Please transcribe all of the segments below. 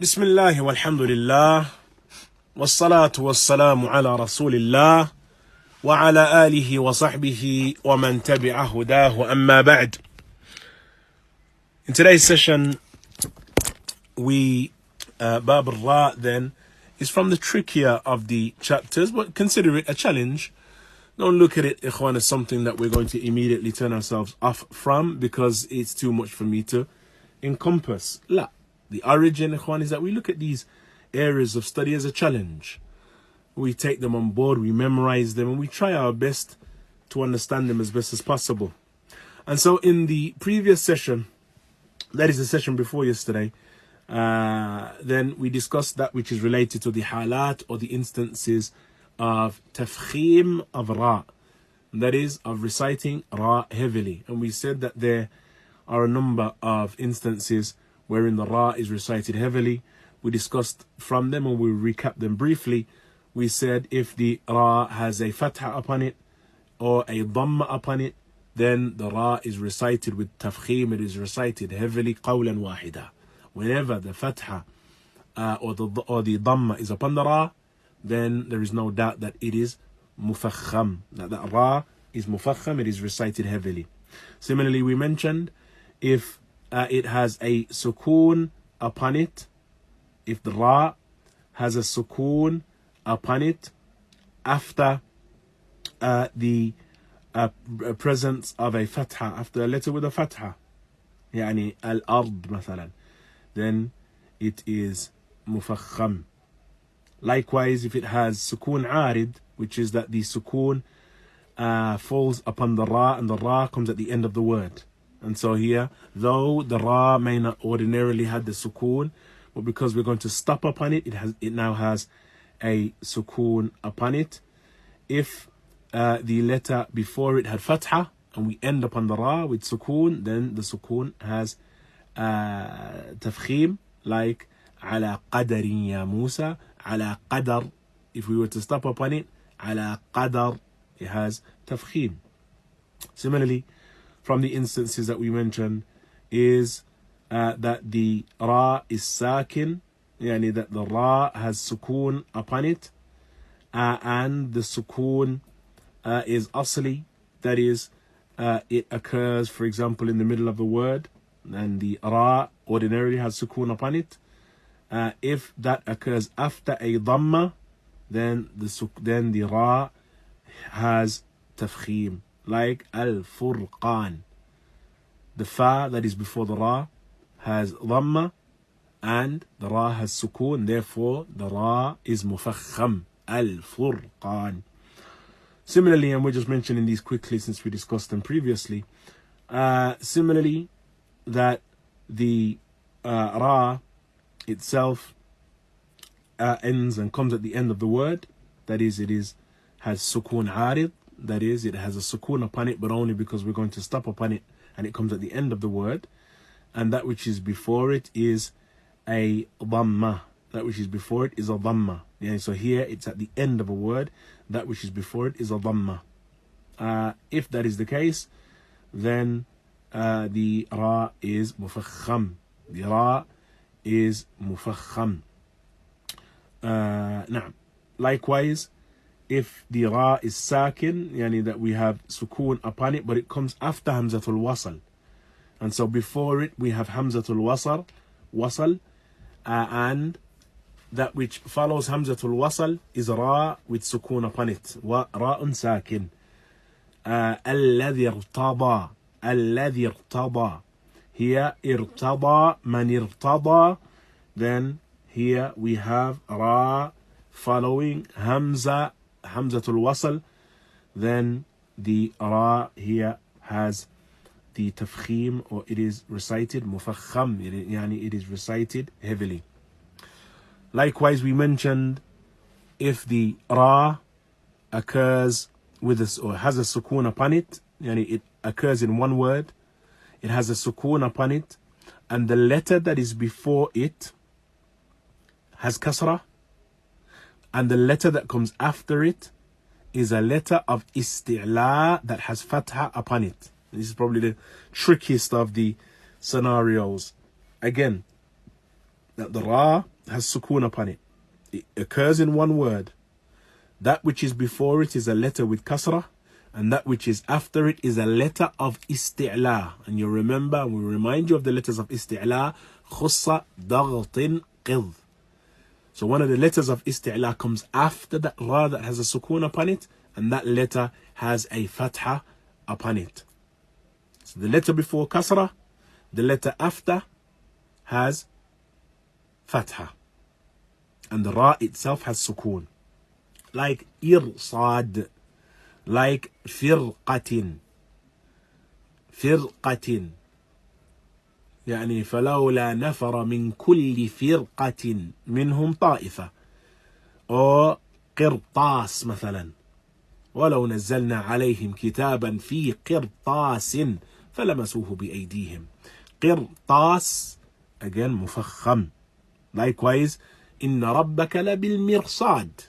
بسم الله والحمد لله والصلاة والسلام على رسول الله وعلى آله وصحبه ومن تبع هداه أما بعد. In today's session, Bab al-Ra then is from the trickier of the chapters, but consider it a challenge. Don't look at it, ikhwan, as something that we're going to immediately turn ourselves off from because it's too much for me to encompass. La. The origin, ikhwan, is that we look at these areas of study as a challenge. We take them on board, we memorize them, and we try our best to understand them as best as possible. And so in the previous session, that is the session before yesterday, then we discussed that which is related to the halat or the instances of tafkhim of ra, that is, of reciting ra heavily. And we said that there are a number of instances wherein the ra is recited heavily. We discussed from them and we'll recap them briefly. We said if the ra has a fatha upon it or a dhamma upon it, then the ra is recited with tafkhim, it is recited heavily, qawlan wahida. Whenever the fatha or the dhamma is upon the ra, then there is no doubt that it is mufakham, that the ra is mufakham, it is recited heavily. Similarly, we mentioned if it has a sukoon upon it, if the ra has a sukoon upon it after the presence of a fatha, after a letter with a fatha, يعني al-ard مثلا, then it is mufakham. Likewise, if it has sukoon arid, which is that the sukoon falls upon the ra and the ra comes at the end of the word. And so here, though the ra may not ordinarily have the sukoon, but because we're going to stop upon it, it now has a sukoon upon it. If the letter before it had fatha and we end upon the ra with sukoon, then the sukoon has tafkhim, like ala qadarin ya Musa, ala qadar. If we were to stop upon it, ala qadar, it has tafkhim. Similarly, from the instances that we mentioned is that the ra is sakin, yani that the ra has sukoon upon it, and the sukoon is asli, that is, it occurs, for example, in the middle of the word, and the ra ordinarily has sukoon upon it. If that occurs after a dhamma, then the ra has tafkhim, like al-furqan. The fa that is before the ra has dhamma and the ra has sukoon, therefore the ra is mufakham, al-furqan. Similarly, and we're just mentioning these quickly since we discussed them previously, similarly that the ra itself ends and comes at the end of the word, that is, has sukoon arid, that is, it has a sukoon upon it, but only because we're going to stop upon it and it comes at the end of the word. And that which is before it is a dhamma. That which is before it is a dhamma. Yeah, so here it's at the end of a word. That which is before it is a dhamma. If that is the case, then the ra is mufakham. The ra is mufakham. Now, likewise, if the ra is sakin, yani that we have sukoon upon it, but it comes after hamzatul wasal, and so before it we have hamzatul wasal, and that which follows hamzatul wasal is ra with sukoon upon it, ra'un sakin. الذي ارتضى, here irtada, man irtada, then here we have ra following hamzatul wasal, then the ra here has the tafkhim, or it is recited mufakham, yani it is recited heavily. Likewise, we mentioned if the ra occurs with us or has a sukoon upon it, yani it occurs in one word, it has a sukoon upon it, and the letter that is before it has kasra, and the letter that comes after it is a letter of isti'la that has fatha upon it. This is probably the trickiest of the scenarios. Again, that the ra has sukoon upon it. It occurs in one word. That which is before it is a letter with kasrah, and that which is after it is a letter of isti'la. And you remember, we remind you of the letters of isti'la, khussa, daghtin, qidh. So one of the letters of isti'la comes after that ra that has a sukoon upon it, and that letter has a fatha upon it. So the letter before kasrah, the letter after has fatha, and the ra itself has sukoon. Like irsad, like firqatin, firqatin. يعني فلولا نفر من كل فرقة منهم طائفة. أو قرطاس مثلا، ولو نزلنا عليهم كتابا في قرطاس فلمسوه بأيديهم. قرطاس again مفخم. Likewise إن ربك لبالمرصاد،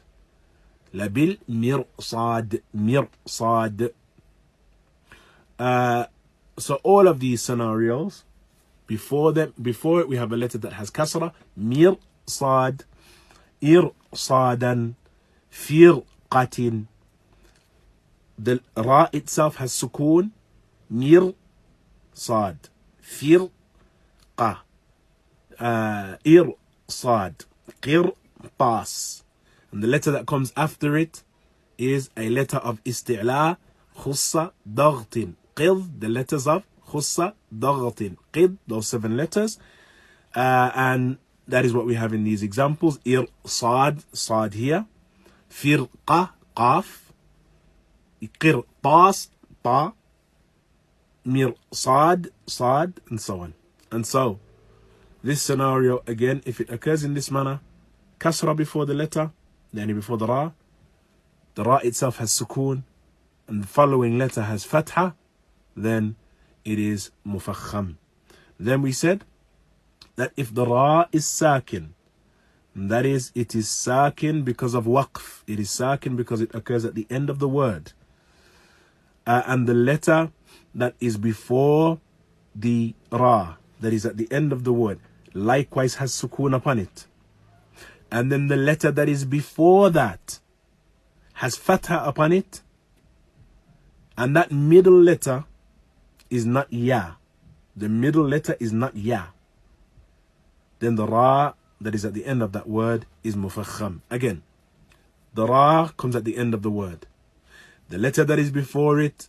لبالمرصاد، مرصاد. So all of these scenarios, before it we have a letter that has kasra, mirsad, irsadan, firqatin. The ra itself has sukoon, mirsad, firqa, irsad, qirtas. And the letter that comes after it is a letter of isti'la, khussa, daghtin, qidh, the letters of khussa, daghtin, qid, those 7 letters. And that is what we have in these examples. Irsad, sad here. Firqa, qaf. Qirtas, ta. Mirsad, sad, and so on. And so, this scenario, again, if it occurs in this manner, kasra before the letter, then before the ra itself has sukoon, and the following letter has fatha, then it is mufakham. Then we said that if the ra is sakin, that is, it is sakin because of waqf. It is sakin because it occurs at the end of the word. And the letter that is before the ra, that is at the end of the word, likewise has sukoon upon it. And then the letter that is before that has fatha upon it. And that middle letter is not ya. The middle letter is not ya. Then the ra that is at the end of that word is mufakham. Again, the ra comes at the end of the word. The letter that is before it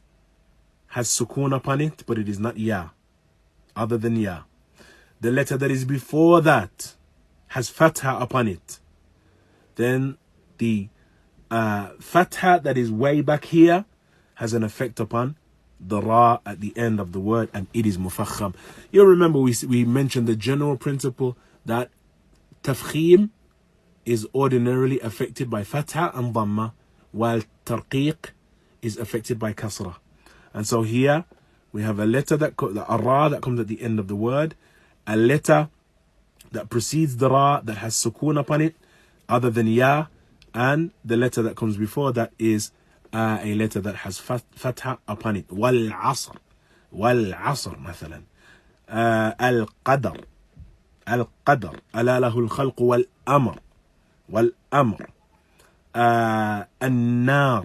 has sukoon upon it, but it is not ya, other than ya. The letter that is before that has fatha upon it. Then the fatha that is way back here has an effect upon the ra at the end of the word, and it is mufakham. You remember we mentioned the general principle that tafkhim is ordinarily affected by fatha and dhamma, while tarqiq is affected by kasra. And so here we have a letter a ra that comes at the end of the word, a letter that precedes the ra that has sukoon upon it, other than ya, and the letter that comes before that is a letter that has fatha upon it. Wal asr, مثلا. Al qadr, ala lahu al khalq wal amr. An nar,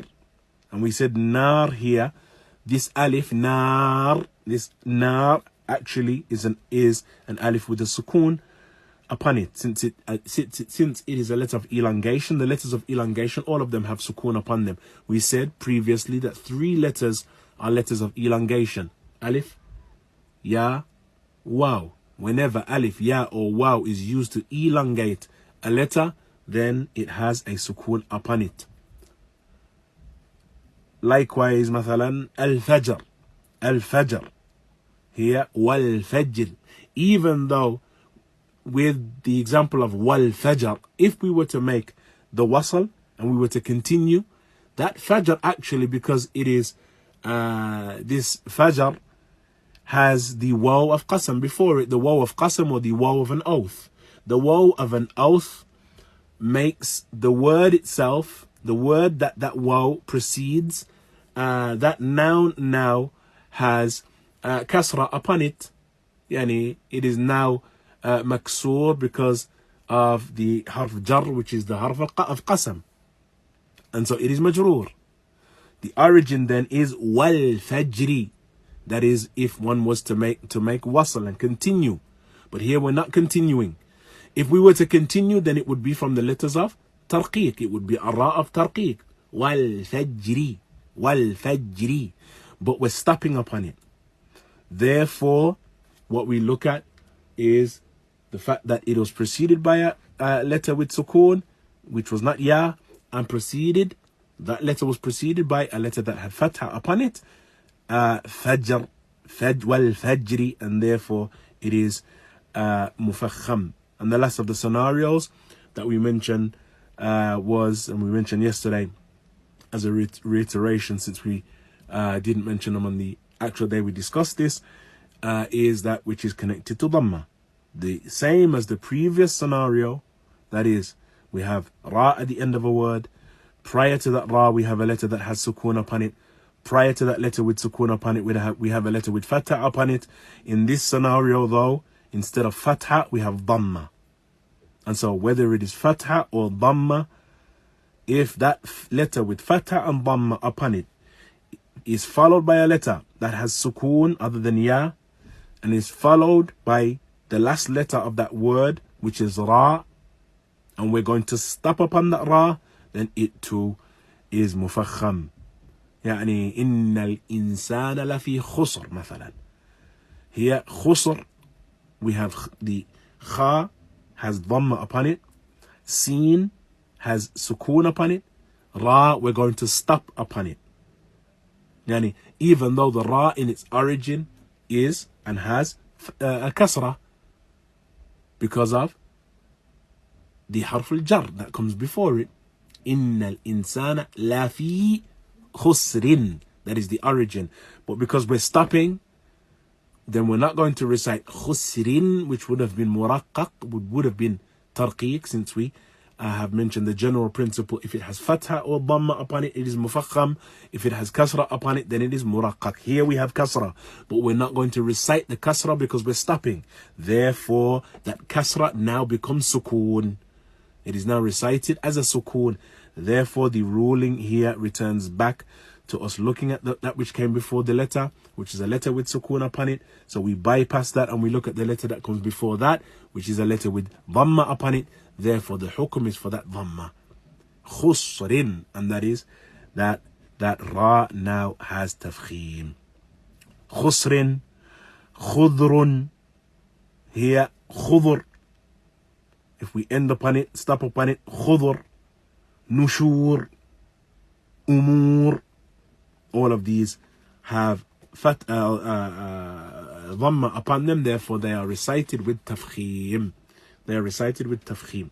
and we said nar here. This alif nar, this nar actually is an alif with a sukoon upon it, since it is a letter of elongation. The letters of elongation, all of them have sukoon upon them. We said previously that 3 letters are letters of elongation: alif, ya, waw. Whenever alif, ya, or waw is used to elongate a letter, then it has a sukoon upon it. Likewise, مثلا al-fajr here, wal-fajr. Even though with the example of wal-fajr, if we were to make the wasl and we were to continue, that fajr actually, because it is this fajr has the waw of qasam before it, the waw of qasam or the waw of an oath. The waw of an oath makes the word itself, the word that waw precedes, that noun now has kasra upon it. Yani it is now maksur because of the harf jar, which is the harf of qasam. And so it is majroor. The origin then is wal fajri. That is if one was to make wasl and continue. But here we're not continuing. If we were to continue, then it would be from the letters of tarqiq. It would be a ra of tarqiq. Wal fajri. Wal fajri. But we're stopping upon it. Therefore, what we look at is the fact that it was preceded by a letter with sukoon, which was not ya, and that letter was preceded by a letter that had fatha upon it, fajr, wal fajri, and therefore it is mufakham. And the last of the scenarios that we mentioned was, and we mentioned yesterday as a reiteration, since we didn't mention them on the actual day we discussed this, is that which is connected to dhamma. The same as the previous scenario, that is, we have ra at the end of a word. Prior to that ra, we have a letter that has sukoon upon it. Prior to that letter with sukoon upon it, we have a letter with fatha upon it. In this scenario, though, instead of fatha, we have dhamma. And so whether it is fatha or dhamma, if that letter with fatha and dhamma upon it is followed by a letter that has sukoon other than ya, and is followed by the last letter of that word, which is ra, and we're going to stop upon that ra, then it too is mufakham. يعني إن الإنسان لفي خسر مثلا. Here خسر, we have the kha has dhamma upon it, sin has sukoon upon it, ra we're going to stop upon it. Yani even though the ra in its origin is and has a kasra because of the harf al-jar that comes before it. Innal insana lafi khusrin. That is the origin. But because we're stopping, then we're not going to recite khusrin, which would have been muraqqaq, would have been tarqiq, since we have mentioned the general principle. If it has fatha or dhamma upon it, it is mufakham. If it has kasra upon it, then it is muraqqaq. Here we have kasra, but we're not going to recite the kasra because we're stopping. Therefore, that kasra now becomes sukoon. It is now recited as a sukoon. Therefore, the ruling here returns back to us looking at that which came before the letter, which is a letter with sukoon upon it. So we bypass that and we look at the letter that comes before that, which is a letter with dhamma upon it. Therefore, the hukum is for that dhamma. Khusrin, and that is that ra now has tafkhim. Khusrin, khudrun, here khudr. If we end upon it, stop upon it, khudr, nushur, umur, all of these have dhamma upon them. Therefore, they are recited with tafkhim. They are recited with tafkhim.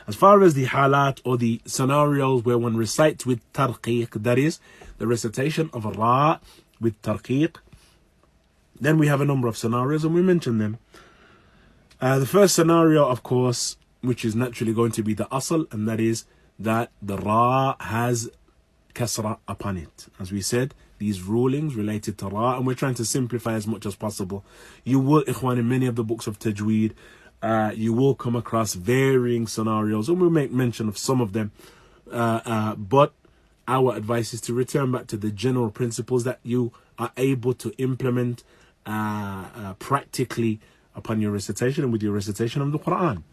As far as the halat or the scenarios where one recites with tarqiq, that is the recitation of a ra with tarqiq, then we have a number of scenarios and we mention them. The first scenario, of course, which is naturally going to be the asl, and that is that the ra has kasra upon it. As we said, these rulings related to ra, and we're trying to simplify as much as possible. You will, ikhwan, in many of the books of Tajweed, you will come across varying scenarios, and we'll make mention of some of them. But our advice is to return back to the general principles that you are able to implement practically upon your recitation and with your recitation of the Quran.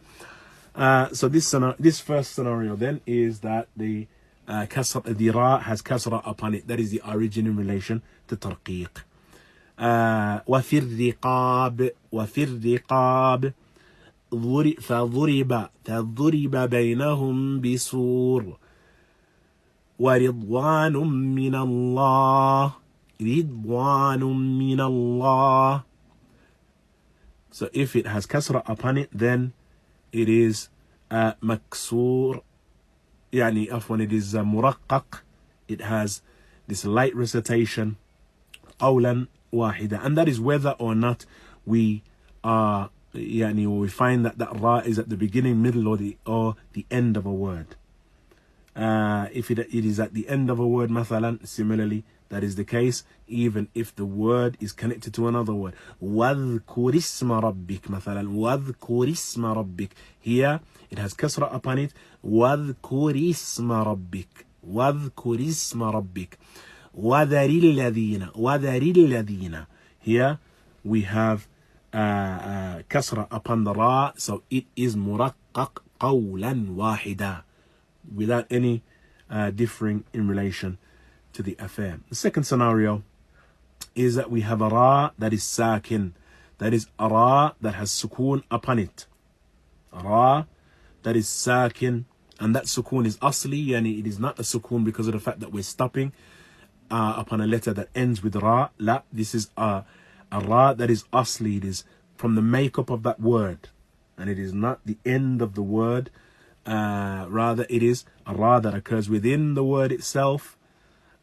So this first scenario then is that the ra has kasra upon it. That is the origin in relation to tarqiq. وفي الرقاب فضرب بينهم بسور ورضوان من الله. So if it has kasra upon it, then it is maksur, يعني afwan, it is muraqqaq. It has this light recitation, qawlan wahida, and that is whether or not we are we find that ra is at the beginning, middle, or the end of a word. If it is at the end of a word, mathalan, similarly, That is the case even if the word is connected to another word. وَاذْكُرِ اسْمَ رَبِّكَ مثلا. وَاذْكُرِ اسْمَ رَبِّكَ. Here it has kasra upon it. وَاذْكُرِ اسْمَ رَبِّكَ. وَاذْكُرِ اسْمَ رَبِّكَ. وَذَرِ الَّذِينَ. Here we have kasra upon the ra, so it is muraqqaq qawlan wahida, without any differing in relation to the affair. The second scenario is that we have a ra that is sakin, that is a ra that has sukoon upon it. A ra that is sakin, and that sukoon is asli, yani it is not a sukoon because of the fact that we're stopping upon a letter that ends with ra. La, this is a ra that is asli, it is from the makeup of that word, and it is not the end of the word. Rather, it is a ra that occurs within the word itself,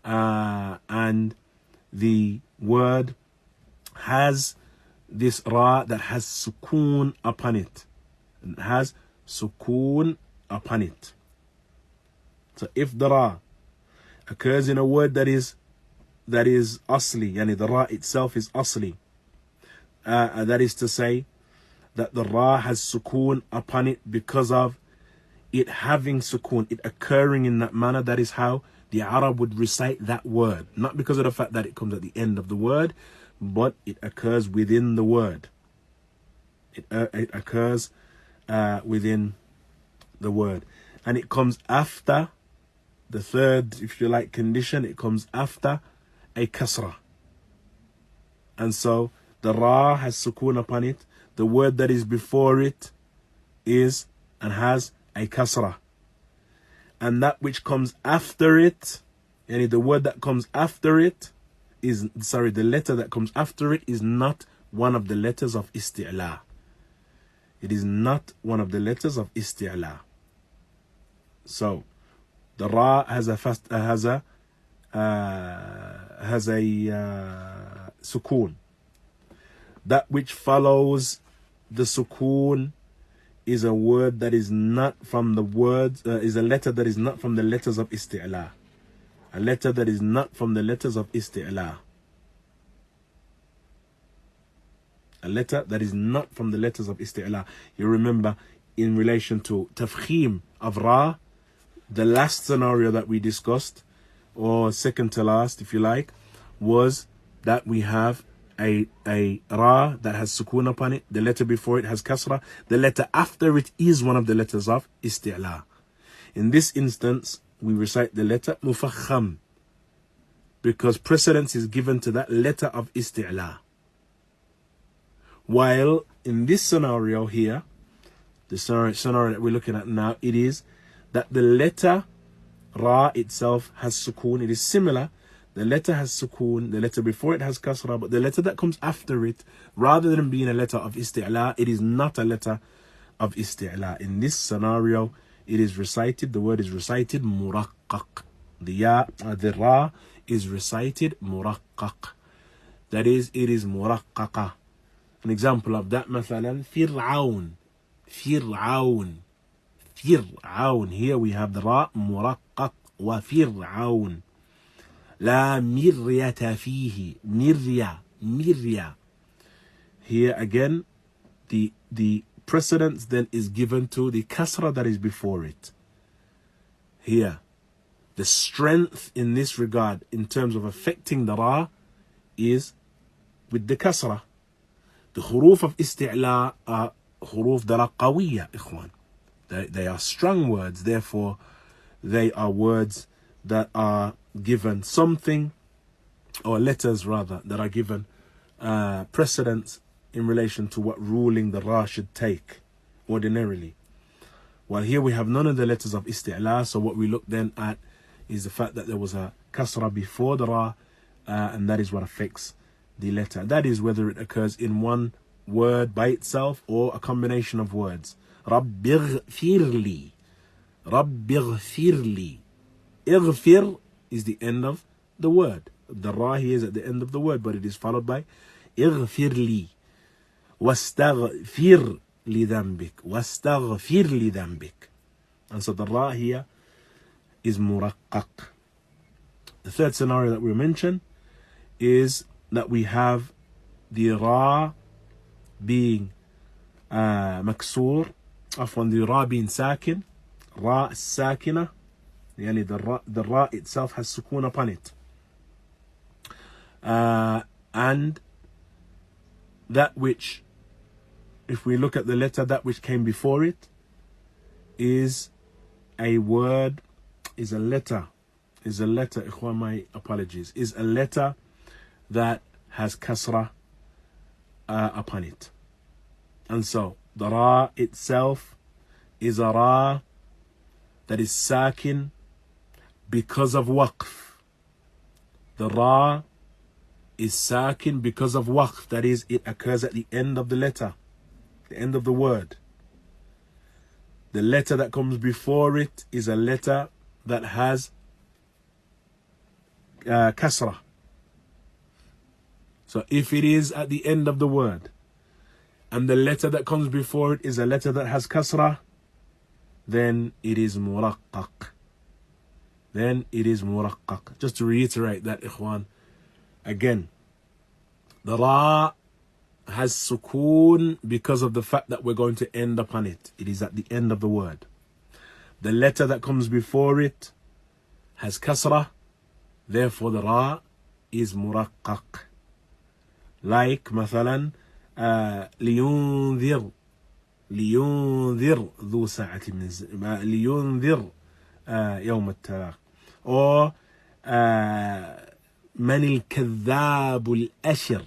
and the word has this ra that has sukoon upon it. It has sukoon upon it. So if the ra occurs in a word that is asli, yani the ra itself is asli, that is to say that the ra has sukoon upon it because of it having sukoon, it occurring in that manner. That is how the Arab would recite that word, not because of the fact that it comes at the end of the word, but it occurs within the word. It occurs within the word, and it comes after the third, if you like, condition. It comes after a kasra, and so the ra has sukoon upon it. The word that is before it is and has a kasra, and that which comes after it, yani the word that comes after it is, sorry, the letter that comes after it is not one of the letters of isti'la. It is not one of the letters of isti'la. So the ra has a sukoon. That which follows the sukoon is a word that is not from the words, is a letter that is not from the letters of isti'la. A letter that is not from the letters of isti'la. A letter that is not from the letters of isti'la. You remember in relation to tafkhim of ra, the last scenario that we discussed, or second to last if you like, was that we have a ra that has sukoon upon it. The letter before it has kasra. The letter after it is one of the letters of isti'la. In this instance, we recite the letter mufakham because precedence is given to that letter of isti'la. While in this scenario here, the scenario that we're looking at now, it is that the letter ra itself has sukoon. It is similar. The letter has sukoon, the letter before it has kasra, but the letter that comes after it, rather than being a letter of isti'la, it is not a letter of isti'la. In this scenario, it is recited, the word is recited muraqqaq. The ra is recited muraqqaq. That is, it is muraqqaqa. An example of that, مثلا, Fir'aun. Fir'aun. Fir'aun. Here we have the ra muraqqaq wa Fir'aun. La miryata fihi. Mirya. Here again, the precedence then is given to the kasra that is before it. Here, the strength in this regard, in terms of affecting the ra, is with the kasra. The huruf of isti'la are huruf dala qawiyya, ikhwan. They are strong words, therefore they are words that are given something, or letters rather, that are given precedence in relation to what ruling the ra should take ordinarily. While here we have none of the letters of isti'la, so what we look then at is the fact that there was a kasra before the ra, and that is what affects the letter. That is whether it occurs in one word by itself or a combination of words. Rabbighfirli. Rabbighfirli. Ighfir is the end of the word. The ra here is at the end of the word, but it is followed by ighfirli. Wastaghfir li dhanbik. Wastaghfir li dhanbik. And so the ra here is muraqqaq. The third scenario that we mentioned is that we have the ra being مكسور, عفوا, the ra being sakin, ra sakina, yani the ra itself has sukun upon it. And that which, if we look at the letter, that which came before it is a word, is a letter, ikhwan, my apologies, is a letter that has kasra upon it. And so the ra itself is a ra that is sakin because of waqf. The ra is sakin because of waqf, that is, it occurs at the end of the letter, the end of the word. The letter that comes before it is a letter that has kasra. So if it is at the end of the word and the letter that comes before it is a letter that has kasra, then it is muraqqaq. Then it is muraqqaq. Just to reiterate that, ikhwan, again, the ra has sukoon because of the fact that we're going to end upon it. It is at the end of the word. The letter that comes before it has kasra, therefore the ra is muraqqaq. Like, مثلا, لينذر ذو ساعة من لينذر يوم التلاق. Or من الكذاب الأشر,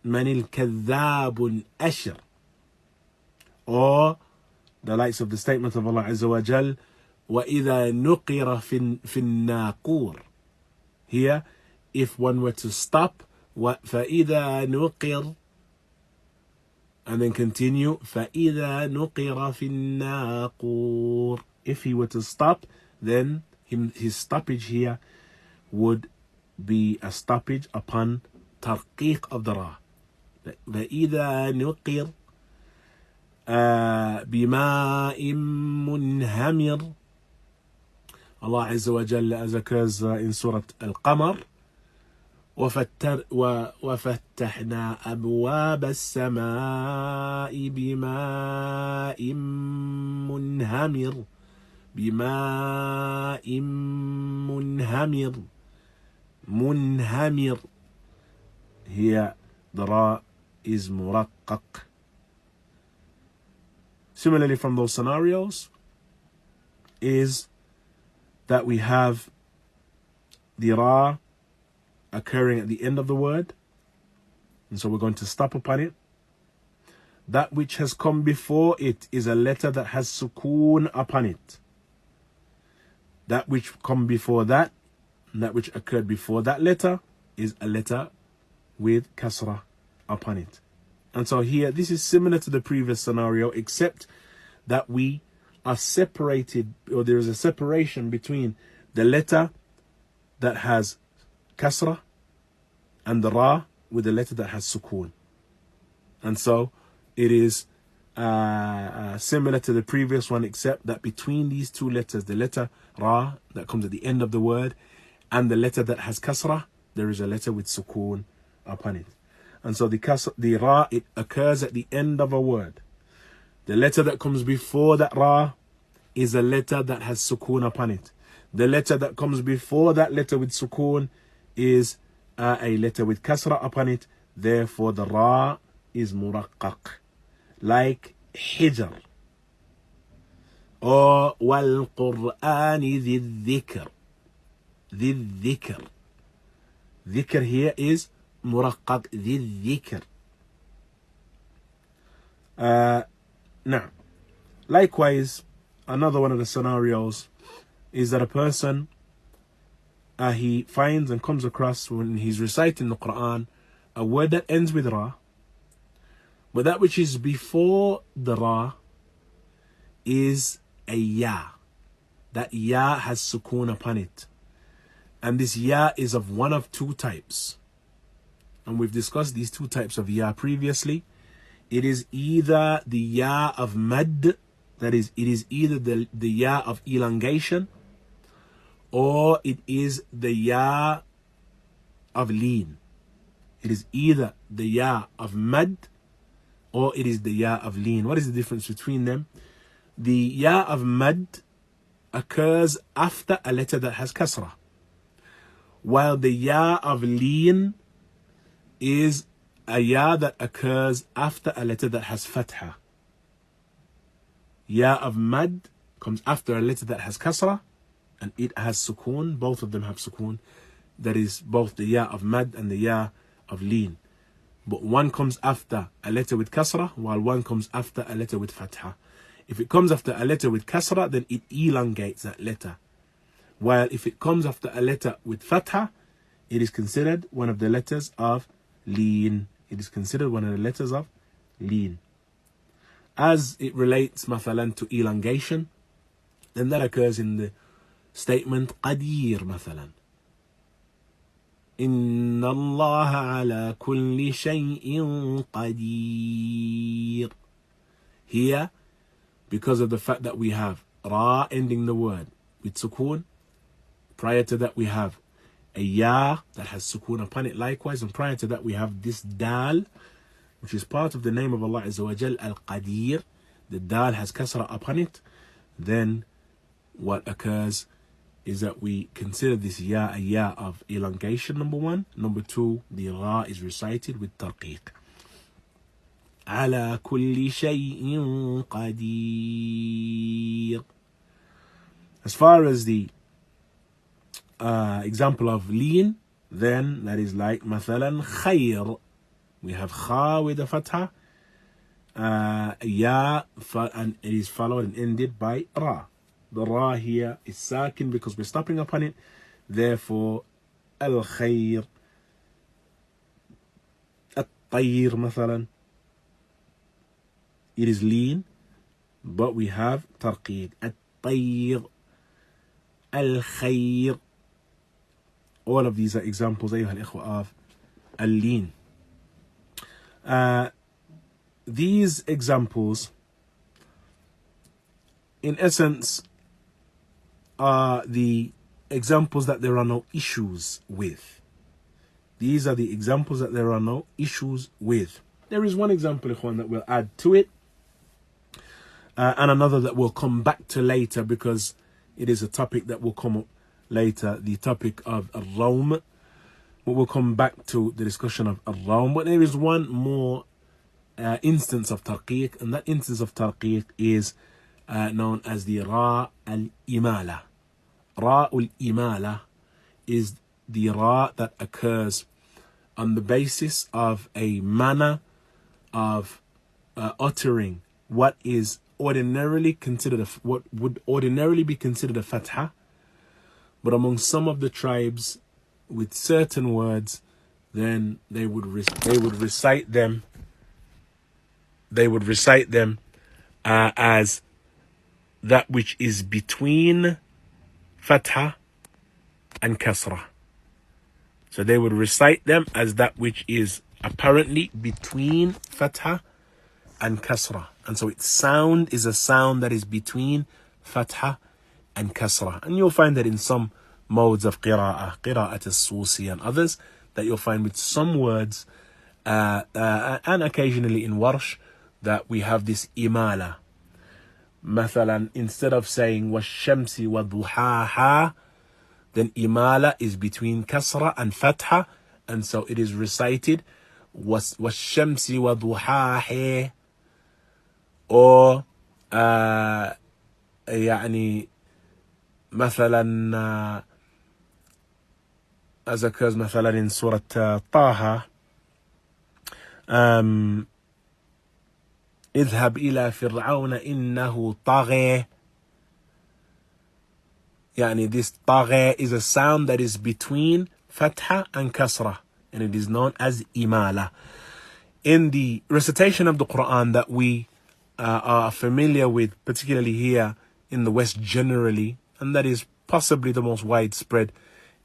من الكذاب الأشر. Or the likes of the statement of Allah Azza wa Jal, وإذا نقر في الناقور. Here, if one were to stop, فإذا نقر, and then continue, فإذا نقر في الناقور. If he were to stop, then his stoppage here would be a stoppage upon tarqiq of the ra. فإذا نقر بماء منهمر. Allah Azza wa Jalla, as occurs in Surah Al-Qamar, وفتحنا أبواب السماء بماء منهمر, بماء منهمر, منهمر. Here the ra is muraqqaq. Similarly, from those scenarios is that we have the ra occurring at the end of the word, and so we're going to stop upon it. That which has come before it is a letter that has sukoon upon it. That which come before that, and that which occurred before that letter, is a letter with kasra upon it. And so here, this is similar to the previous scenario, except that we are separated, or there is a separation between the letter that has kasra and the ra with the letter that has sukoon. And so it is similar to the previous one, except that between these two letters, the letter ra that comes at the end of the word and the letter that has kasra, there is a letter with sukoon upon it. And so the ra, it occurs at the end of a word. The letter that comes before that ra is a letter that has sukoon upon it. The letter that comes before that letter with sukoon is a letter with kasra upon it. Therefore the ra is muraqqaq. Like hijr. Or wal Qur'ani ذي الذكر. ذي الذكر. Dhikr here is muraqqaq, ذي الذكر. Now, likewise, another one of the scenarios is that a person he finds and comes across, when he's reciting the Quran, a word that ends with ra, but that which is before the ra is a ya. That ya has sukoon upon it. And this ya is of one of two types. And we've discussed these two types of ya previously. It is either the ya of mad, that is, it is either the ya of elongation, or it is the ya of lean. It is either the ya of mad or it is the ya of leen. What is the difference between them? The ya of mad occurs after a letter that has kasra, while the ya of leen is a ya that occurs after a letter that has fatha. Ya of mad comes after a letter that has kasra, and it has sukoon. Both of them have sukoon. That is both the ya of mad and the ya of leen. But one comes after a letter with kasra, while one comes after a letter with fatha. If it comes after a letter with kasra, then it elongates that letter. While if it comes after a letter with fatha, it is considered one of the letters of leen. It is considered one of the letters of leen. As it relates, mathalan, to elongation, then that occurs in the statement qadir, mathalan. إن الله على كل شيء قدير. Here, because of the fact that we have ra ending the word with sukoon, prior to that we have a ya that has sukoon upon it likewise, and prior to that we have this dal, which is part of the name of Allah Azza wa Jal, Al-Qadir. The dal has kasra upon it. Then what occurs is that we consider this ya a ya of elongation, number one. Number two, the ra is recited with tarqiq. على كل شيء قدير. As far as the example of leen, then that is like مثلا خير. We have kha with a fatha, ya, and it is followed and ended by ra. The ra here is sakin because we're stopping upon it. Therefore, al-khayr, at-tayr, مثلا. It is leen, but we have tarqiq. At-tayr, al-khayr. All of these are examples, أيها الإخوة, of al-leen. These examples, in essence, are the examples that there are no issues with. These are the examples that there are no issues with. There is one example, ikhwan, that we'll add to it, and another that we'll come back to later because it is a topic that will come up later, the topic of al-rawm. We'll come back to the discussion of al-rawm, but there is one more instance of tarqiq, and that instance of tarqiq is known as the ra al-imala. Ra al-imala is the ra that occurs on the basis of a manner of uttering what is ordinarily considered what would ordinarily be considered a fatha, but among some of the tribes with certain words, then they would recite them as that which is between fatha and kasra. So they would recite them as that which is apparently between fatha and kasra. And so its sound is a sound that is between fatha and kasra. And you'll find that in some modes of qira'ah as-Susi and others, that you'll find with some words, and occasionally in warsh, that we have this imala. Mathalan, instead of saying wash-shamsi wa duhaha, then imala is between kasra and fatha, and so it is recited wash-shamsi wa duhaha, or يعني مثلا as occurs مثلا in Surah Taha, اذهب إلى فرعون إنه طغى. يعني this طغى is a sound that is between fatha and kasra, and it is known as imala. In the recitation of the Quran that we are familiar with, particularly here in the West generally, and that is possibly the most widespread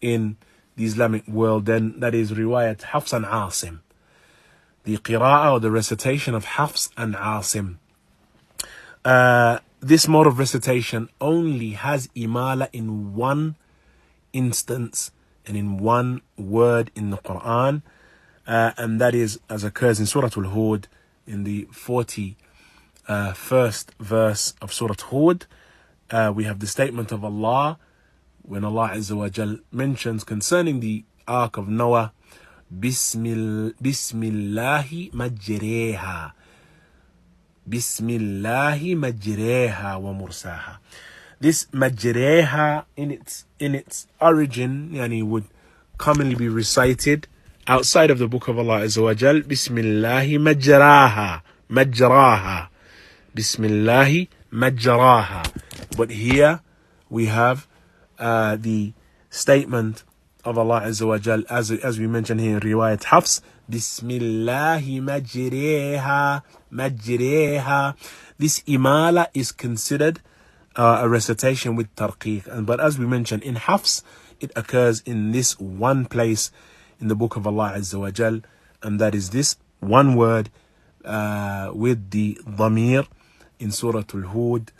in the Islamic world, then that is riwayat Hafs and Asim, the qira'ah or the recitation of Hafs and Asim. This mode of recitation only has imala in one instance and in one word in the Quran, and that is as occurs in Surah Al-Hud in the 41st verse of Surah Hud. We have the statement of Allah when Allah Azza wa Jal mentions concerning the Ark of Noah, Bismillahi majreha. Bismillahi majreha wa mursaha. This majreha in its origin, yani, would commonly be recited outside of the book of Allah Azza wa Jal. Bismillahi majraha. Majraha. Bismillahi majraha. But here we have the statement of Allah Azza wa Jal, as we mentioned here in Riwayat Hafs, Bismillahi majreha. Majreha. This imala is considered a recitation with tarqiq, but as we mentioned in Hafs, it occurs in this one place in the book of Allah Azza wa Jal, and that is this one word with the dhamir in Surah Al-Hud,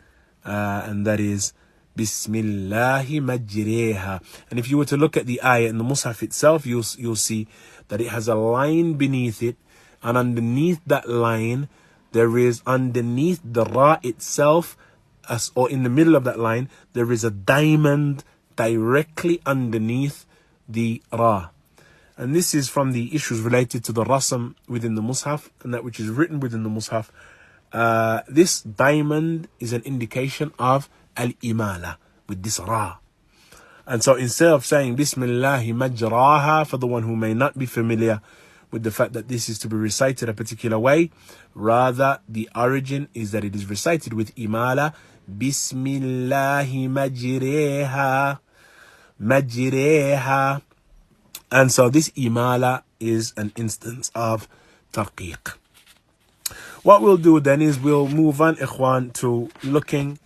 and that is Bismillahi majreha. And if you were to look at the ayah in the Mus'haf itself, you'll see that it has a line beneath it, and underneath that line there is, underneath the ra itself, or in the middle of that line, there is a diamond directly underneath the ra. And this is from the issues related to the rasam within the Mus'haf, and that which is written within the Mus'haf. This diamond is an indication of al-imala, with this ra. And so instead of saying Bismillahi majraha, for the one who may not be familiar with the fact that this is to be recited a particular way, rather the origin is that it is recited with imala. Bismillahi majreha. Majreha. And so this imala is an instance of tarqiq. What we'll do then is we'll move on, ikhwan, to looking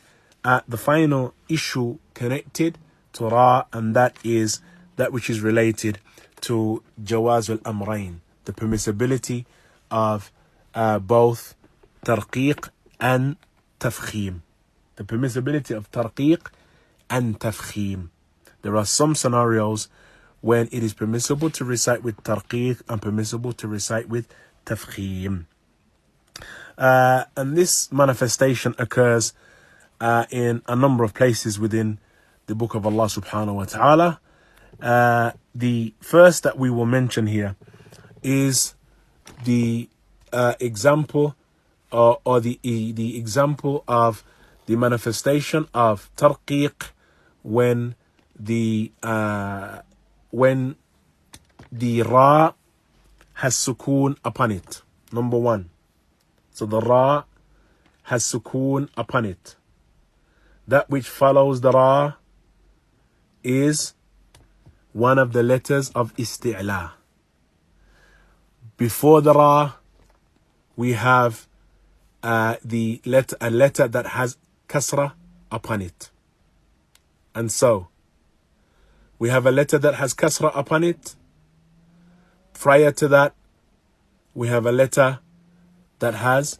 at the final issue connected to ra, and that is that which is related to jawaz al-amrayn, the permissibility of both tarqiq and tafkhim. The permissibility of tarqiq and tafkhim. There are some scenarios when it is permissible to recite with tarqiq and permissible to recite with tafkhim. And this manifestation occurs in a number of places within the book of Allah subhanahu wa ta'ala. The first that we will mention here is the example or the example of the manifestation of tarqiq when the ra has sukoon upon it. Number one. So the ra has sukoon upon it. That which follows the ra is one of the letters of isti'la. Before the ra, we have a letter that has kasra upon it. And so, we have a letter that has kasra upon it. Prior to that, we have a letter that has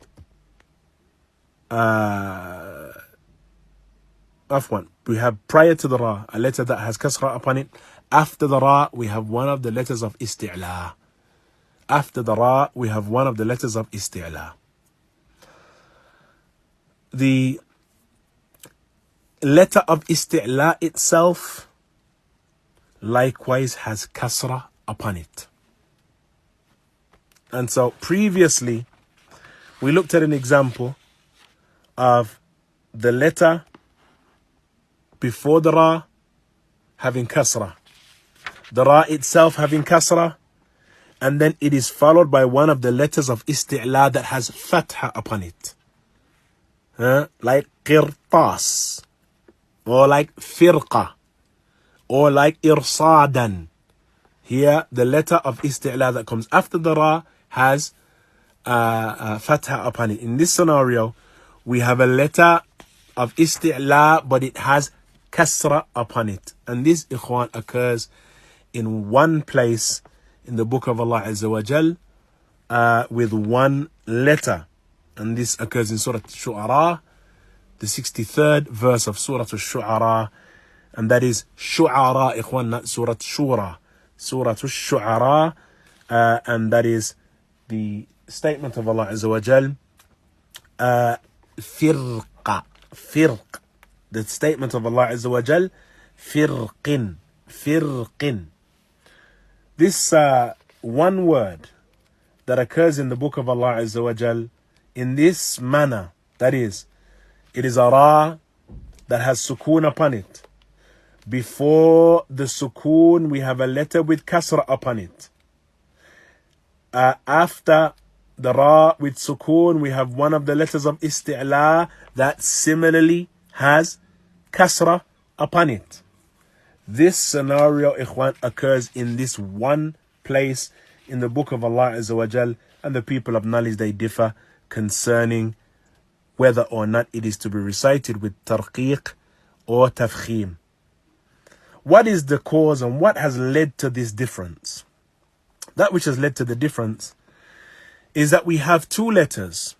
we have prior to the ra a letter that has kasra upon it. After the ra, we have one of the letters of isti'la. After the ra, we have one of the letters of isti'la. The letter of isti'la itself likewise has kasra upon it. And so previously, we looked at an example of the letter before the ra having kasra, the ra itself having kasra, and then it is followed by one of the letters of isti'la that has fatha upon it. Like qirtas, or like firqa, or like irsadan. Here, the letter of isti'la that comes after the ra has fatha upon it. In this scenario, we have a letter of isti'la, but it has kasra upon it. And this, ikhwan, occurs in one place in the book of Allah Azza wa Jal with one letter. And this occurs in Surah Al-Shu'ara, the 63rd verse of Surah Al-Shu'ara. And that is Shu'ara, ikhwan, not Surah Shura. Surah Al-Shu'ara, and that is the statement of Allah Azza wa Jal, firqa, firq. The statement of Allah Azza wa Jal, firqin, firqin. This one word that occurs in the book of Allah Azza wa Jal in this manner, that is, it is a ra that has sukoon upon it. Before the sukoon, we have a letter with kasra upon it. After the ra with sukoon, we have one of the letters of isti'la that similarly has kasra upon it. This scenario, ikhwan, occurs in this one place in the book of Allah Azza wa Jal, and the people of knowledge, they differ concerning whether or not it is to be recited with tarqiq or tafkhim. What is the cause and what has led to this difference? That which has led to the difference is that we have two letters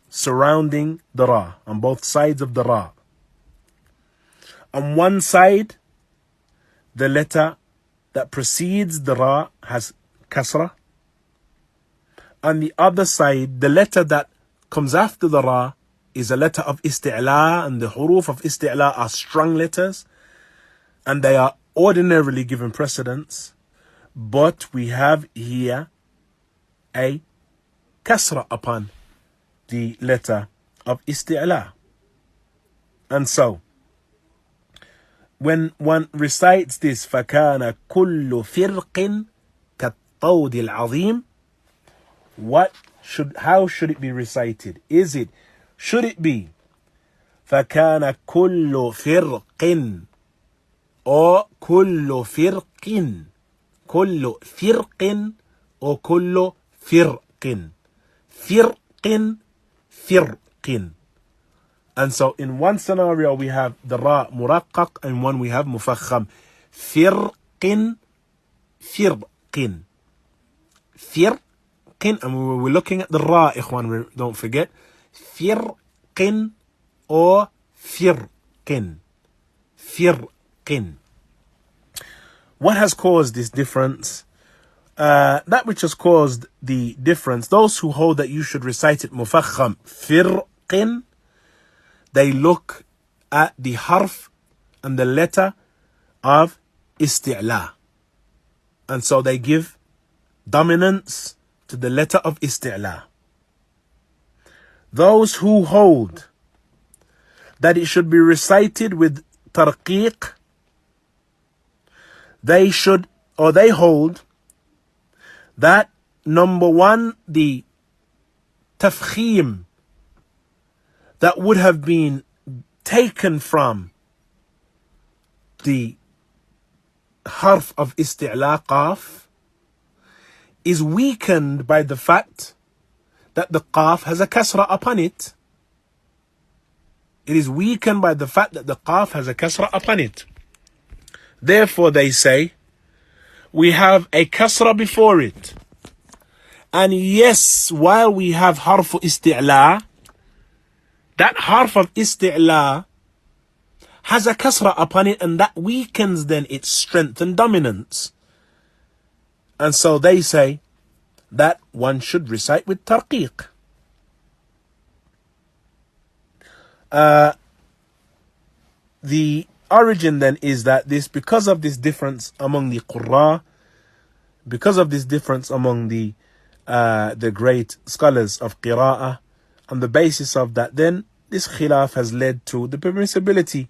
surrounding the ra, on both sides of the ra. On one side, the letter that precedes the ra has kasra. On the other side, the letter that comes after the ra is a letter of isti'la, and the huruf of isti'la are strong letters, and they are ordinarily given precedence. But we have here a kasra upon the letter of isti'la. And so, when one recites this, فَكَانَ كُلُّ فِرْقٍ كَالطَّوْدِ الْعَظِيمِ, how should it be recited? Should it be فَكَانَ كُلُّ فِرْقٍ or كُلُّ فِرْقٍ, كُلُّ فِرْقٍ or كُلُّ فِرْقٍ, فِرْقٍ, فِرْقٍ. And so in one scenario we have the ra muraqqaq, and one we have mufakham. Firqin, firqin, firqin. And we're looking at the ra, ikhwan, don't forget. Firqin or firqin, firqin. What has caused this difference? That which has caused the difference, those who hold that you should recite it mufakham, firqin, they look at the harf and the letter of isti'la. And so they give dominance to the letter of isti'la. Those who hold that it should be recited with tarqiq, they hold that, number one, the tafkhim that would have been taken from the harf of isti'la qaf is weakened by the fact that the qaf has a kasra upon it. It is weakened by the fact that the qaf has a kasra upon it. Therefore, they say, we have a kasra before it. And yes, while we have harf isti'la, that harf of isti'la has a kasra upon it, and that weakens then its strength and dominance. And so they say that one should recite with tarqiq. The origin then is that because of this difference among the qurra, because of this difference among the great scholars of qira'ah, on the basis of that, then this khilaf has led to the permissibility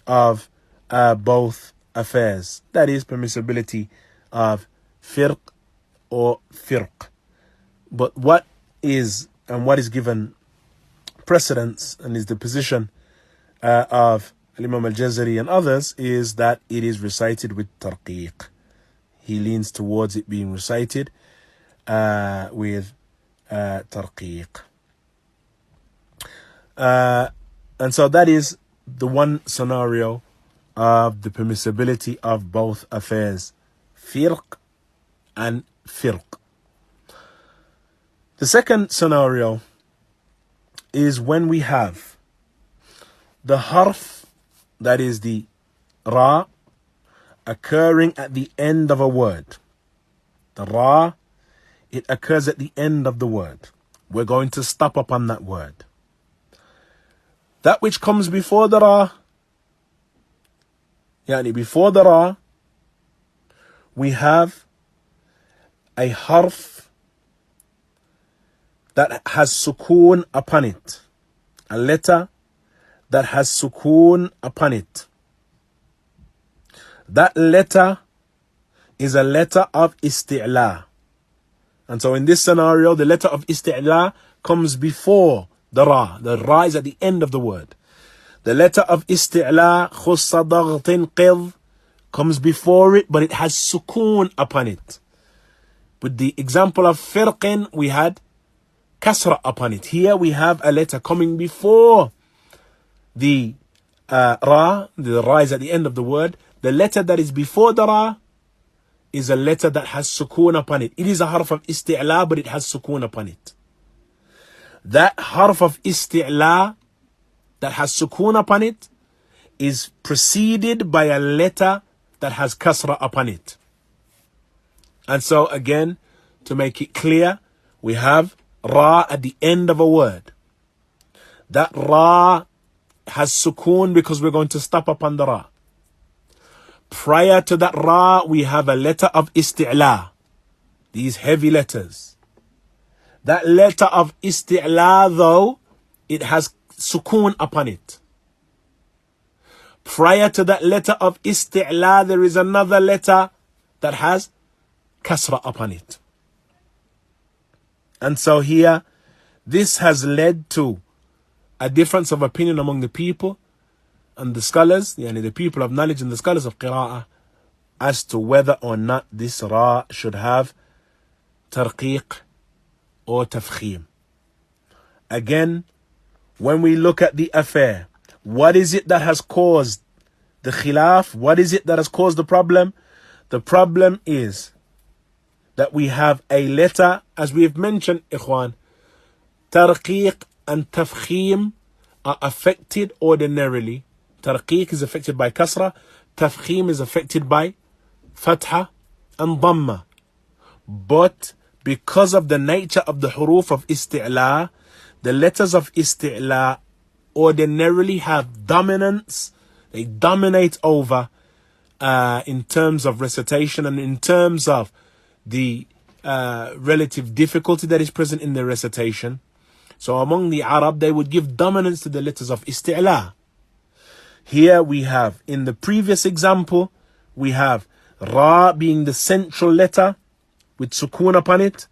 of both affairs. That is, permissibility of firq or firq. But what is given precedence and is the position of Imam al-Jazariyah and others is that it is recited with tarqiq. He leans towards it being recited with tarqiq. And so that is the one scenario of the permissibility of both affairs, firq and firq. The second scenario is when we have the harf, that is the ra, occurring at the end of a word. The ra, it occurs at the end of the word. We're going to stop upon that word. That which comes before the ra, before the ra, we have a harf that has sukoon upon it. A letter that has sukoon upon it. That letter is a letter of isti'la. And so in this scenario, the letter of isti'la comes before the ra. The ra is at the end of the word. The letter of isti'la, khussa daghtin qidh, comes before it, but it has sukoon upon it. With the example of firqin, we had kasra upon it. Here we have a letter coming before the ra. The ra is at the end of the word. The letter that is before the ra is a letter that has sukoon upon it. It is a harf of isti'la, but it has sukoon upon it. That harf of isti'la that has sukoon upon it is preceded by a letter that has kasra upon it. And so again, to make it clear, we have ra at the end of a word. That ra has sukoon because we're going to stop upon the ra. Prior to that ra, we have a letter of isti'la. These heavy letters. That letter of isti'la, though, it has sukoon upon it. Prior to that letter of isti'la, there is another letter that has kasra upon it. And so here, this has led to a difference of opinion among the people and the scholars, the people of knowledge and the scholars of qira'ah, as to whether or not this ra should have tarqiq or tafkhim. Again, when we look at the affair, what is it that has caused the khilaf? What is it that has caused the problem? The problem is that we have a letter, as we have mentioned, ikhwan, tarqiq and tafkhim are affected ordinarily. Tarqiq is affected by kasra, tafkhim is affected by fatha and dhamma. But because of the nature of the huruf of isti'la, the letters of isti'la ordinarily have dominance. They dominate over in terms of recitation and in terms of the relative difficulty that is present in the recitation. So among the Arab, they would give dominance to the letters of isti'la. Here we have, in the previous example, we have ra being the central letter with sukoon upon it.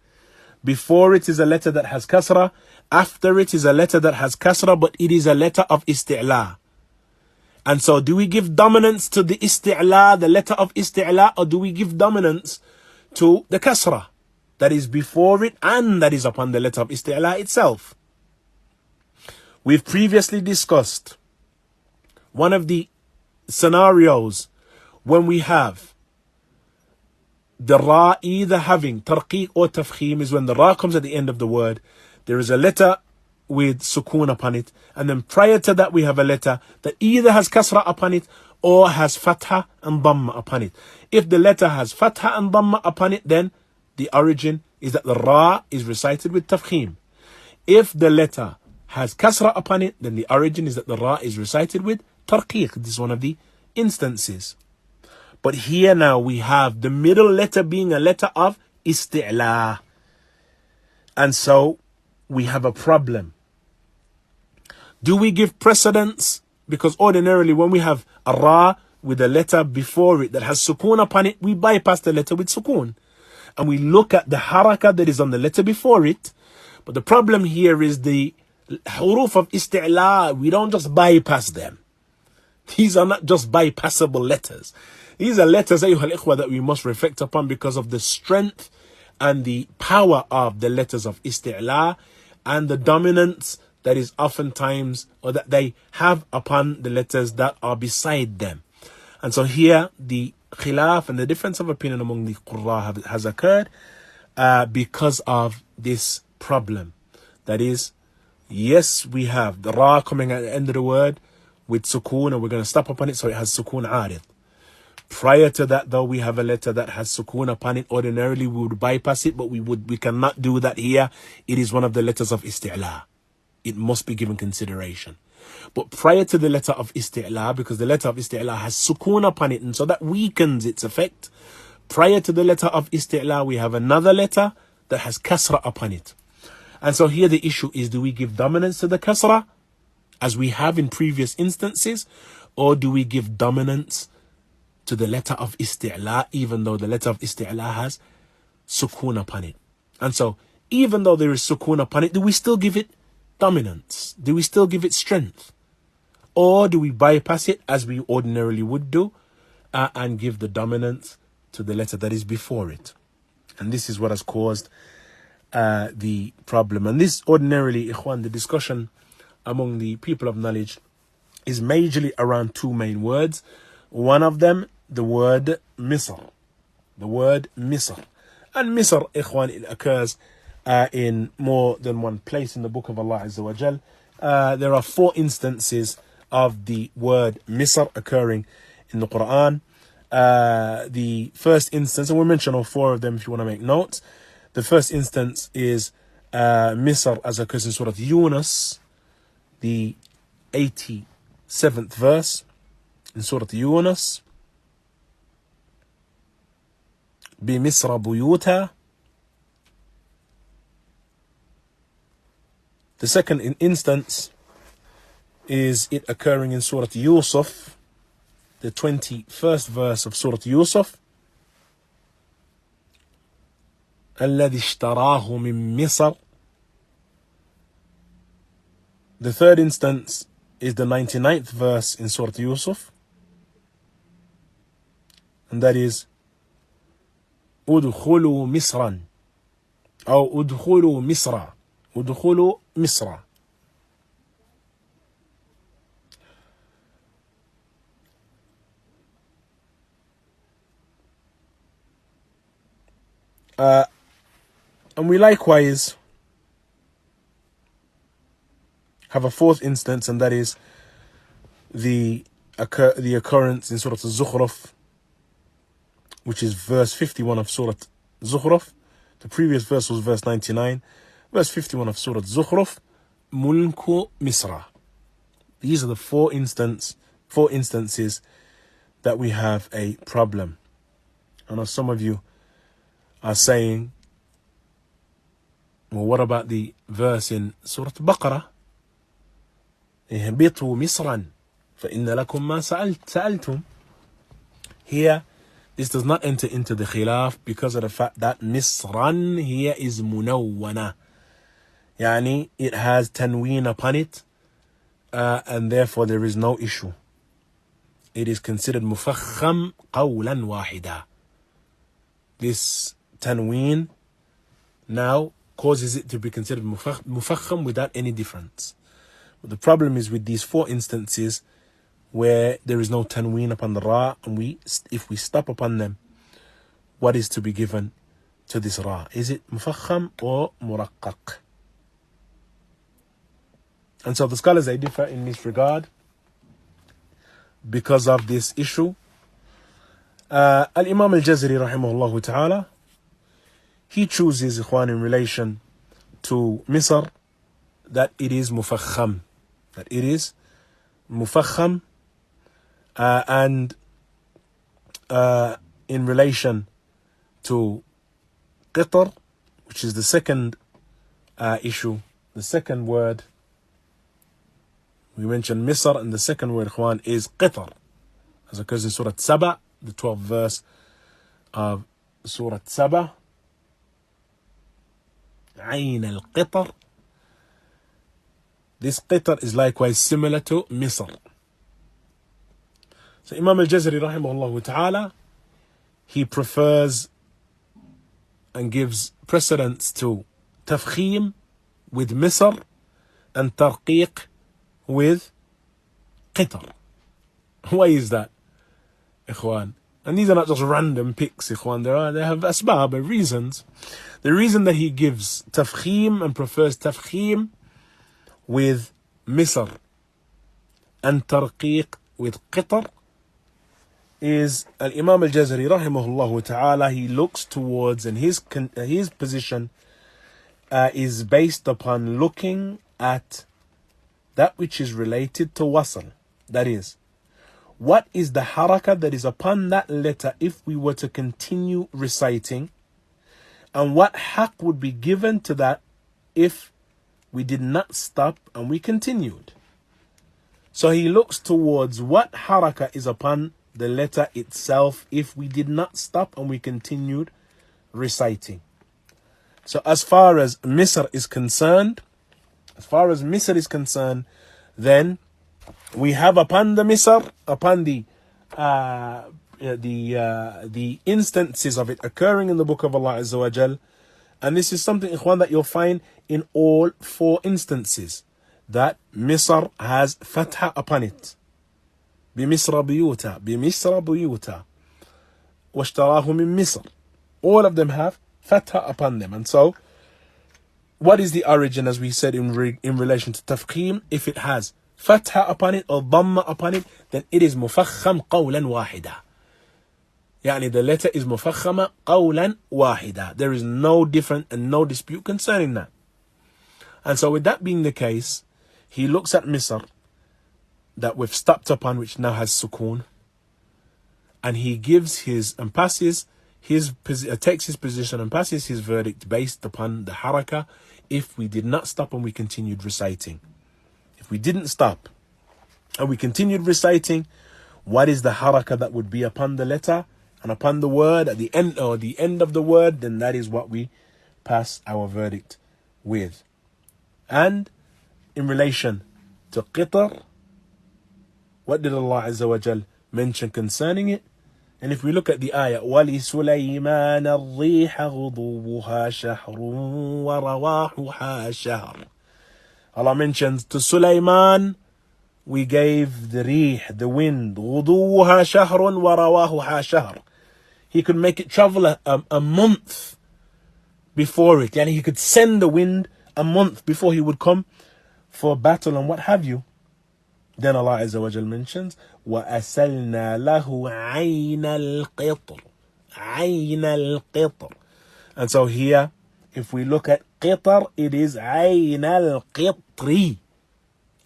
Before it is a letter that has kasra. After it is a letter that has kasra, but it is a letter of isti'la. And so do we give dominance to the isti'la, the letter of isti'la, or do we give dominance to the kasra that is before it and that is upon the letter of isti'la itself? We've previously discussed one of the scenarios when we have the ra either having tarqiq or tafkhim is when the ra comes at the end of the word. There is a letter with sukoon upon it, and then prior to that we have a letter that either has kasra upon it or has fatha and dhamma upon it. If the letter has fatha and dhamma upon it, then the origin is that the ra is recited with tafkhim. If the letter has kasra upon it, then the origin is that the ra is recited with tarqiq. This is one of the instances. But here now we have the middle letter being a letter of isti'la. And so we have a problem. Do we give precedence? Because ordinarily when we have a ra with a letter before it that has sukoon upon it, we bypass the letter with sukoon. And we look at the haraka that is on the letter before it. But the problem here is the huruf of isti'la. We don't just bypass them. These are not just bypassable letters. These are letters, ayyuhal ikhwa, that we must reflect upon because of the strength and the power of the letters of isti'la and the dominance that is oftentimes, or that they have upon the letters that are beside them. And so here the khilaf and the difference of opinion among the qurra has occurred because of this problem. That is, yes, we have the ra coming at the end of the word with sukoon, and we're going to stop upon it, so it has sukoon arid. Prior to that, though, we have a letter that has sukoon upon it. Ordinarily, we would bypass it, but we cannot do that here. It is one of the letters of isti'la. It must be given consideration. But prior to the letter of isti'la, because the letter of isti'la has sukoon upon it, and so that weakens its effect. Prior to the letter of isti'la, we have another letter that has kasra upon it. And so here the issue is, do we give dominance to the kasra, as we have in previous instances, or do we give dominance to the letter of isti'la, even though the letter of isti'la has sukoon upon it? And so, even though there is sukoon upon it, do we still give it dominance? Do we still give it strength? Or do we bypass it, as we ordinarily would do, and give the dominance to the letter that is before it? And this is what has caused the problem. And this ordinarily, ikhwan, the discussion among the people of knowledge is majorly around two main words. One of them, the word Misr. The word Misr. And Misr, ikhwan, it occurs in more than one place in the book of Allah Azza wa Jal. There are 4 instances of the word Misr occurring in the Quran. The first instance, and we'll mention all 4 of them if you want to make notes. The first instance is Misr, as occurs in Surah Yunus, the 87th verse in Surah Yunus. بمصر بيوتا. The second instance is it occurring in Surah Yusuf, the 21st verse of Surah Yusuf. الذي اشتراه من مصر. The third instance is the 99th verse in Surah Yusuf, and that is ادخلوا مصرا أو ادخلوا مصرا. ادخلوا مصرا. And we likewise have a 4th instance, and that is the occurrence in Surah Al-Zukhruf, which is verse 51 of Surah Zukhruf. The previous verse was verse 99. Verse 51 of Surah Zukhruf, Mulku Misra. These are the 4 instances that we have a problem. I know some of you are saying, well, what about the verse in Surah Baqarah? اهبطوا مصرا فإن لكم ما سألتم. Here, this does not enter into the khilaf because of the fact that Misran here is munawwana. Yani, it has tanween upon it, and therefore there is no issue. It is considered mufakham qawlan wahida. This tanween now causes it to be considered mufakham without any difference. But the problem is with these 4 instances where there is no tanween upon the ra, and if we stop upon them, what is to be given to this ra? Is it mufakham or muraqqaq? And so the scholars, they differ in this regard because of this issue. Al-Imam al-Jazari rahimahullah ta'ala, he chooses, ikhwan, in relation to Misr, that it is mufakham. That it is mufakham. And in relation to Qitr, which is the second issue, the second word, we mentioned Misr, and the second word, ikhwan, is Qitr, as occurs in Surah Saba, the 12th verse of Surah Saba. Ayn al-Qitr. This Qitr is likewise similar to Misr. So Imam al-Jazari rahimahullah ta'ala, he prefers and gives precedence to tafkhim with Misr and tarqiq with Qitr. Why is that, ikhwan? And these are not just random picks, ikhwan. They have asbab and reasons. The reason that he gives tafkhim and prefers tafkhim with Misr and tarqiq with Qitr is Al-Imam Al-Jazari rahimahullah ta'ala, he looks towards, and his position is based upon looking at that which is related to wasl. That is, what is the haraka that is upon that letter if we were to continue reciting, and what haq would be given to that if we did not stop and we continued. So he looks towards what haraka is upon the letter itself if we did not stop and we continued reciting. So as far as Misr is concerned, then we have upon the Misr, upon the instances of it occurring in the book of Allah Azza wa Jal, and this is something, ikhwan, that you'll find in all 4 instances, that Misr has fatha upon it. بمصر بيوتا بمصر بيوتا واشتراه من مصر. All of them have fatha upon them. And so, what is the origin, as we said, in relation to tafkhim? If it has fatha upon it or dhamma upon it, then it is mufakham qawlan wahida. Yani the letter is mufakhama qawlan wahida. There is no different and no dispute concerning that. And so with that being the case, he looks at Misr, that we've stopped upon, which now has sukoon, and he gives takes his position and passes his verdict based upon the haraka if we did not stop and we continued reciting. If we didn't stop and we continued reciting, what is the haraka that would be upon the letter and upon the word at the end, or the end of the word? Then that is what we pass our verdict with. And in relation to qitr, what did Allah Azza wa Jal mention concerning it? And if we look at the ayah, وَلِسُلَيْمَانَ الرِّيحَ غُضُوُّهَا شَهْرٌ وَرَوَاحُهَا شَهْرٌ. Allah mentions to Sulaiman, we gave the rih, the wind, غُضُوُّهَا شَهْرٌ وَرَوَاحُهَا شَهْرٌ. He could make it travel a month before it. And he could send the wind a month before he would come for battle and what have you. Then Allah Azza wa Jal mentions, وَأَسَلْنَا لَهُ عَيْنَ الْقِطْرِ. عَيْنَ الْقِطْرِ. And so here, if we look at qitr, it is عَيْنَ الْقِطْرِ.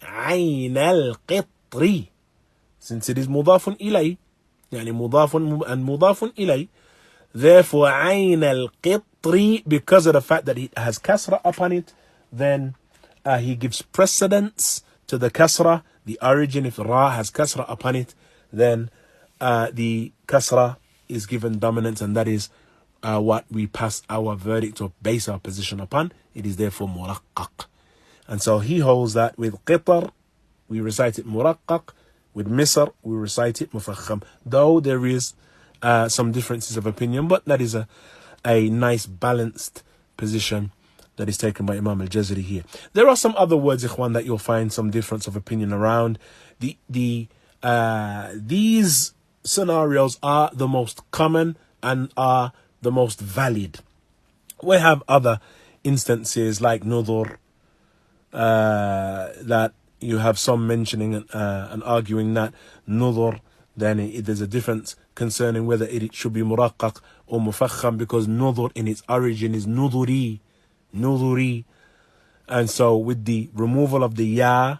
عَيْنَ الْقِطْرِ. Since it is مضاف إليه, يعني مضاف and مضاف إليه, therefore عَيْنَ الْقِطْرِ, because of the fact that it has kasra upon it, then he gives precedence to the kasra. The origin, if ra has kasra upon it, then the kasra is given dominance, and that is what we pass our verdict or base our position upon. It is therefore muraqqaq. And so he holds that with qitr, we recite it muraqqaq. With Misr, we recite it mufakham. Though there is some differences of opinion, but that is a nice balanced position that is taken by Imam Al-Jazari here. There are some other words, ikhwan, that you'll find some difference of opinion around. These scenarios are the most common and are the most valid. We have other instances like nudur, that you have some mentioning and arguing that nudur, then there's a difference concerning whether it should be muraqqaq or mufakham, because nudur in its origin is nuduri. And so with the removal of the ya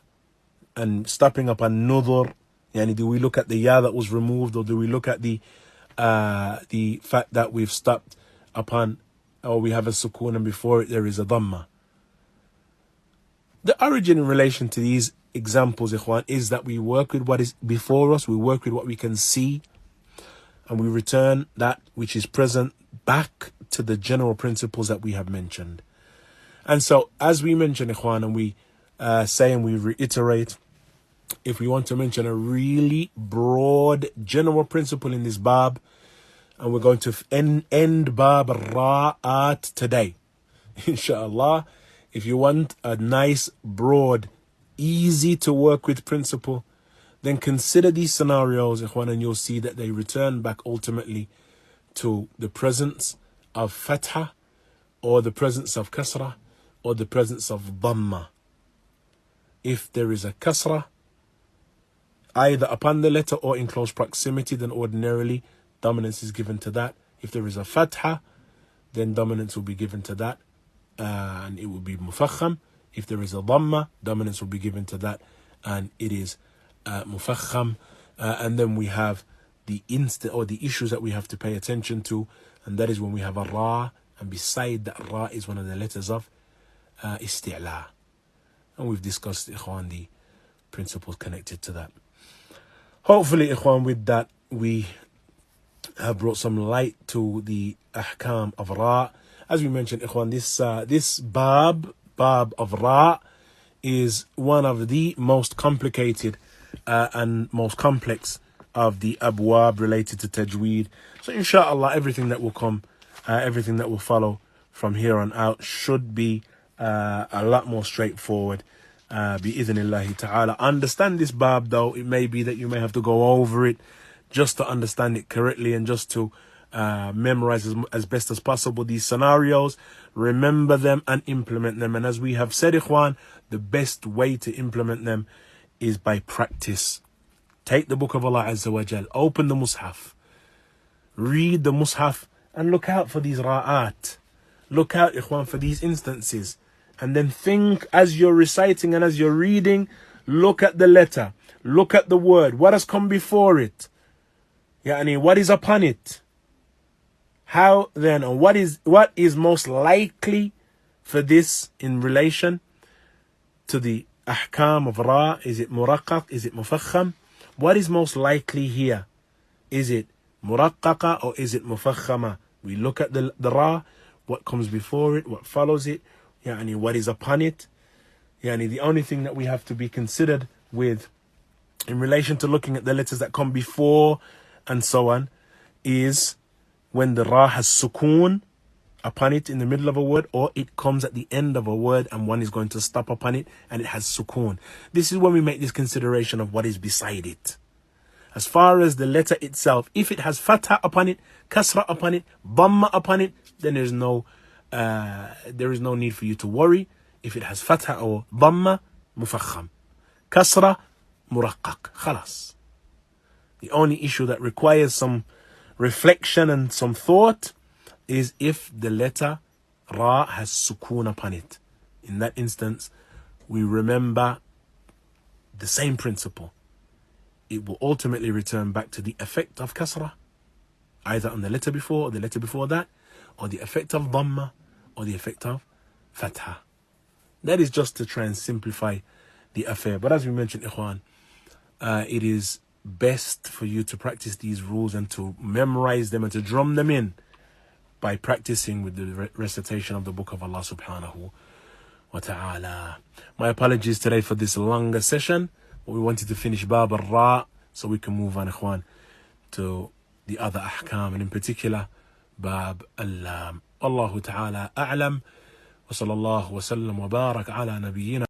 and stopping upon nudur, yani, do we look at the ya that was removed, or do we look at the fact that we've stopped upon, or we have a sukoon and before it there is a dhamma? The origin in relation to these examples, ikhwan, is that we work with what is before us, we work with what we can see, and we return that which is present back to the general principles that we have mentioned. And so, as we mentioned, ikhwan, and we say and we reiterate, if we want to mention a really broad general principle in this bab, and we're going to end bab ra'at today, inshallah. If you want a nice, broad, easy to work with principle, then consider these scenarios, ikhwan, and you'll see that they return back ultimately to the presence of fatha, or the presence of kasra, or the presence of dhamma. If there is a kasra either upon the letter or in close proximity, then ordinarily dominance is given to that. If there is a fatha, then dominance will be given to that, and it will be mufakham. If there is a dhamma, dominance will be given to that, and it is mufakham. And then we have the issues that we have to pay attention to, and that is when we have a ra, and beside that ra is one of the letters of isti'la. And we've discussed, ikhwan, the principles connected to that. Hopefully, ikhwan, with that, we have brought some light to the ahkam of ra. As we mentioned, ikhwan, this bab of ra is one of the most complicated and most complex of the abwab related to tajweed. So inshallah, everything that will come, everything that will follow from here on out should be a lot more straightforward. Bi-idhnillahi ta'ala. Understand this bab, though. It may be that you may have to go over it just to understand it correctly, and just to memorize as best as possible these scenarios, remember them and implement them. And as we have said, ikhwan, the best way to implement them is by practice. Take the book of Allah Azza wa Jal, open the mushaf, read the mushaf, and look out for these ra'at. Look out, ikhwan, for these instances. And then think as you're reciting and as you're reading, look at the letter, look at the word, what has come before it, what is upon it. How then, or what is most likely for this in relation to the ahkam of ra? Is it muraqqaq? Is it mufakham? What is most likely here? Is it muraqqaqa or is it mufakhama? We look at the ra, what comes before it, what follows it, what is upon it. The only thing that we have to be considered with in relation to looking at the letters that come before and so on is when the ra has sukoon upon it in the middle of a word, or it comes at the end of a word and one is going to stop upon it and it has sukoon. This is when we make this consideration of what is beside it. As far as the letter itself, if it has fatha upon it, kasra upon it, dhamma upon it, then there is no need for you to worry. If it has fatha or dhamma, mufakham. Kasra, muraqqaq. Khalas. The only issue that requires some reflection and some thought is if the letter ra has sukoon upon it. In that instance, we remember the same principle. It will ultimately return back to the effect of kasra, either on the letter before or the letter before that, or the effect of dhamma or the effect of fatha. That is just to try and simplify the affair. But as we mentioned, ikhwan, it is best for you to practice these rules and to memorize them and to drum them in by practicing with the recitation of the book of Allah subhanahu wa ta'ala. My apologies today for this longer session, but we wanted to finish bab al-ra so we can move on, ikhwan, to the other ahkam, and in particular bab al-lam. Allahu ta'ala a'lam, wa sallallahu wa sallam wa barak ala nabiyyina